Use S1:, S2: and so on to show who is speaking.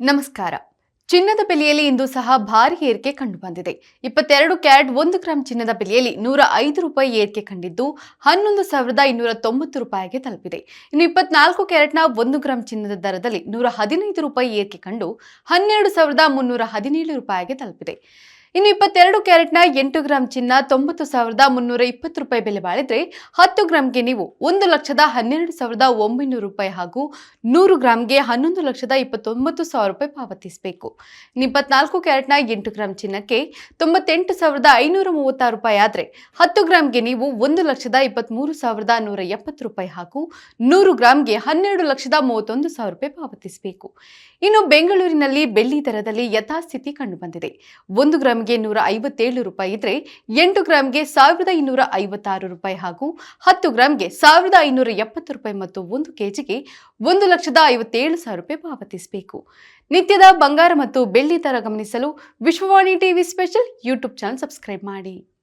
S1: ನಮಸ್ಕಾರ. ಚಿನ್ನದ ಬೆಲೆಯಲ್ಲಿ ಇಂದು ಸಹ ಭಾರಿ ಏರಿಕೆ ಕಂಡುಬಂದಿದೆ. 22 ಕ್ಯಾರೆಟ್ 1 ಗ್ರಾಂ ಚಿನ್ನದ ಬೆಲೆಯಲ್ಲಿ ₹105 ಏರಿಕೆ ಕಂಡಿದ್ದು 11,290 ರೂಪಾಯಿಗೆ ತಲುಪಿದೆ. ಇನ್ನು 24 ಕ್ಯಾರೆಟ್ನ 1 ಗ್ರಾಂ ಚಿನ್ನದ ದರದಲ್ಲಿ ₹115 ಏರಿಕೆ ಕಂಡು 12,317 ರೂಪಾಯಿಗೆ ತಲುಪಿದೆ. ಇನ್ನು 22 ಕ್ಯಾರೆಟ್ನ 8 ಗ್ರಾಂ ಚಿನ್ನ 90,320 ರೂಪಾಯಿ ಬೆಲೆ ಬಾಳಿದ್ರೆ 10 ಗ್ರಾಂಗೆ ನೀವು 1,12,900 ರೂಪಾಯಿ ಹಾಗೂ 100 ಗ್ರಾಂಗೆ 11,29,000 ರೂಪಾಯಿ ಪಾವತಿಸಬೇಕು. ಇನ್ನು 24 ಕ್ಯಾರೆಟ್ನ 8 ಗ್ರಾಂ ಚಿನ್ನಕ್ಕೆ 98,536 ರೂಪಾಯಿ ಆದರೆ 10 ಗ್ರಾಂಗೆ ನೀವು 1,23,170 ರೂಪಾಯಿ ಹಾಗೂ 100 ಗ್ರಾಂಗೆ 12,31,000 ರೂಪಾಯಿ ಪಾವತಿಸಬೇಕು. ಇನ್ನು ಬೆಂಗಳೂರಿನಲ್ಲಿ ಬೆಳ್ಳಿ ದರದಲ್ಲಿ ಯಥಾಸ್ಥಿತಿ ಕಂಡುಬಂದಿದೆ. 1 ಗ್ರಾಂಗೆ 157 ರೂಪಾಯಿ ಇದ್ರೆ 8 ಗ್ರಾಂಗೆ 1,256 ರೂಪಾಯಿ ಹಾಗೂ 10 ಗ್ರಾಂಗೆ 1,570 ರೂಪಾಯಿ ಮತ್ತು 1 ಕೆಜಿಗೆ 1,57,000 ರೂಪಾಯಿ ಪಾವತಿಸಬೇಕು. ನಿತ್ಯದ ಬಂಗಾರ ಮತ್ತು ಬೆಳ್ಳಿ ದರ ಗಮನಿಸಲು Vishwavani TV special YouTube channel subscribe ಮಾಡಿ.